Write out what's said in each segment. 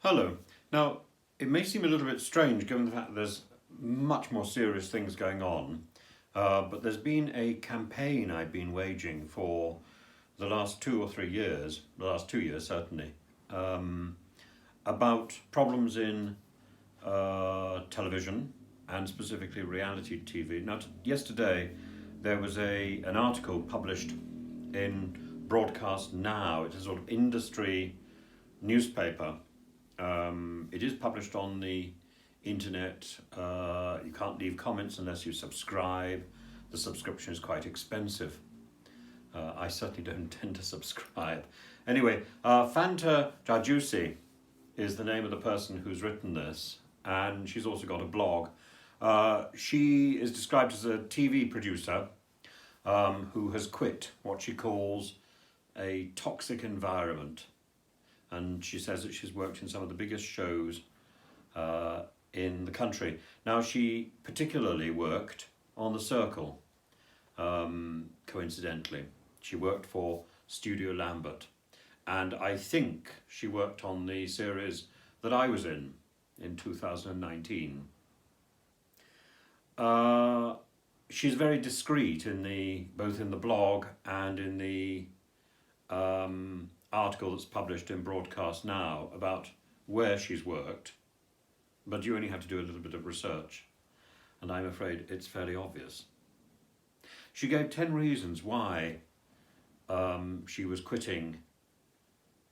Hello. Now, it may seem a little bit strange given the fact that there's much more serious things going on, but there's been a campaign I've been waging for the last 2 or 3 years, the last 2 years certainly, um, about problems in television and specifically reality TV. Now, yesterday there was an article published in Broadcast Now. It's a sort of industry newspaper. It is published on the internet. You can't leave comments unless you subscribe. The subscription is quite expensive. I certainly don't intend to subscribe. Anyway, Fanta Jarjussey is the name of the person who's written this, and she's also got a blog. She is described as a TV producer who has quit what she calls a toxic environment. And she says that she's worked in some of the biggest shows in the country. Now, she particularly worked on The Circle, coincidentally. She worked for Studio Lambert. And I think she worked on the series that I was in 2019. She's very discreet both in the blog and in the article that's published in Broadcast Now about where she's worked, but you only have to do a little bit of research, and I'm afraid it's fairly obvious. She gave 10 reasons why she was quitting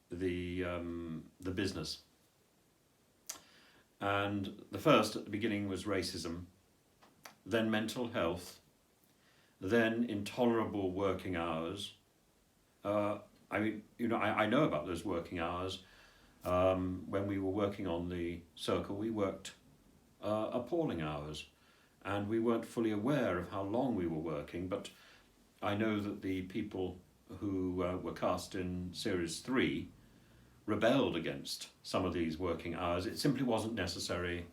the business. And the first at the beginning was racism, then mental health, then intolerable working hours. I know about those working hours. When we were working on The Circle, we worked appalling hours, and we weren't fully aware of how long we were working, but I know that the people who were cast in Series 3 rebelled against some of these working hours. It simply wasn't necessary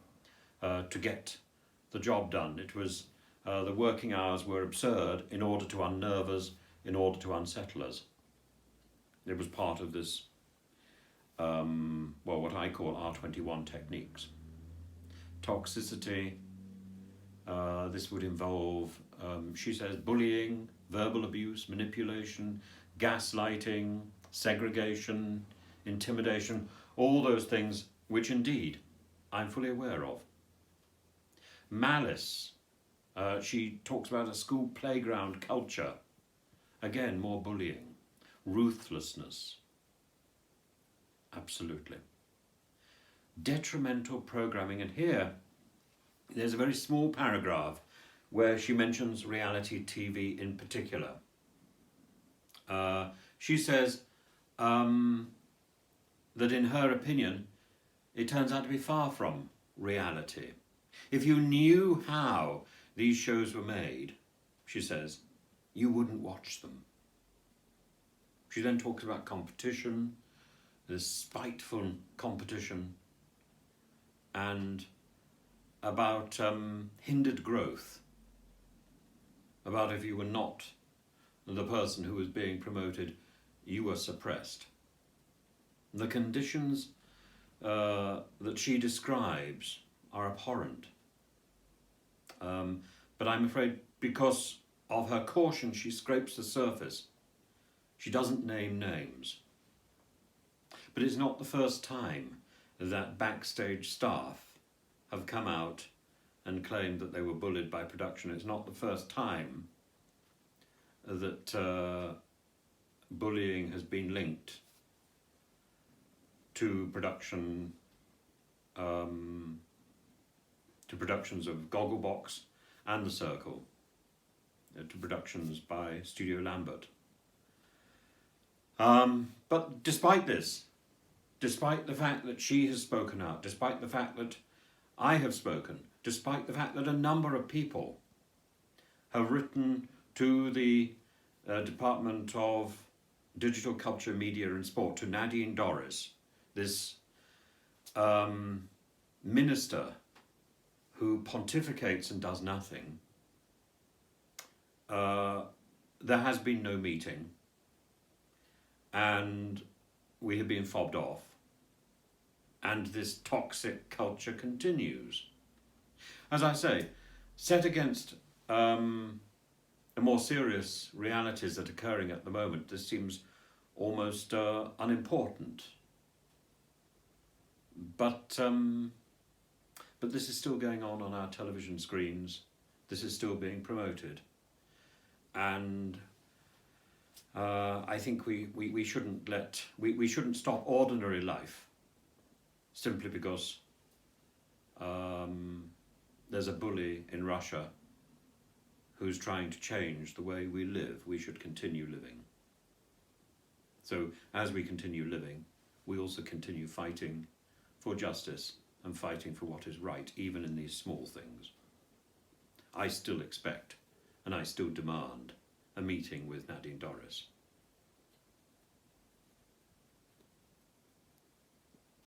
to get the job done. It was the working hours were absurd in order to unnerve us, in order to unsettle us. It was part of this, what I call R21 techniques. Toxicity, this would involve, she says, bullying, verbal abuse, manipulation, gaslighting, segregation, intimidation, all those things which indeed I'm fully aware of. Malice, she talks about a school playground culture. Again, more bullying. Ruthlessness, absolutely. Detrimental programming, and here there's a very small paragraph where she mentions reality TV in particular. She says that in her opinion it turns out to be far from reality. If you knew how these shows were made, she says, you wouldn't watch them. She then talks about competition, this spiteful competition, and about hindered growth, about if you were not the person who was being promoted, you were suppressed. The conditions that she describes are abhorrent. But I'm afraid because of her caution, she scrapes the surface. She doesn't name names. But it's not the first time that backstage staff have come out and claimed that they were bullied by production. It's not the first time that bullying has been linked to production, to productions of Gogglebox and The Circle, to productions by Studio Lambert. But despite this, despite the fact that she has spoken out, despite the fact that I have spoken, despite the fact that a number of people have written to the Department of Digital Culture, Media and Sport, to Nadine Dorries, this minister who pontificates and does nothing, there has been no meeting. And we have been fobbed off. and this toxic culture continues. As I say, set against the more serious realities that are occurring at the moment, this seems almost unimportant. But this is still going on our television screens. This is still being promoted, and I think we shouldn't stop ordinary life simply because there's a bully in Russia who's trying to change the way we live. We should continue living. So as we continue living, we also continue fighting for justice and fighting for what is right, even in these small things. I still expect and I still demand a meeting with Nadine Dorries.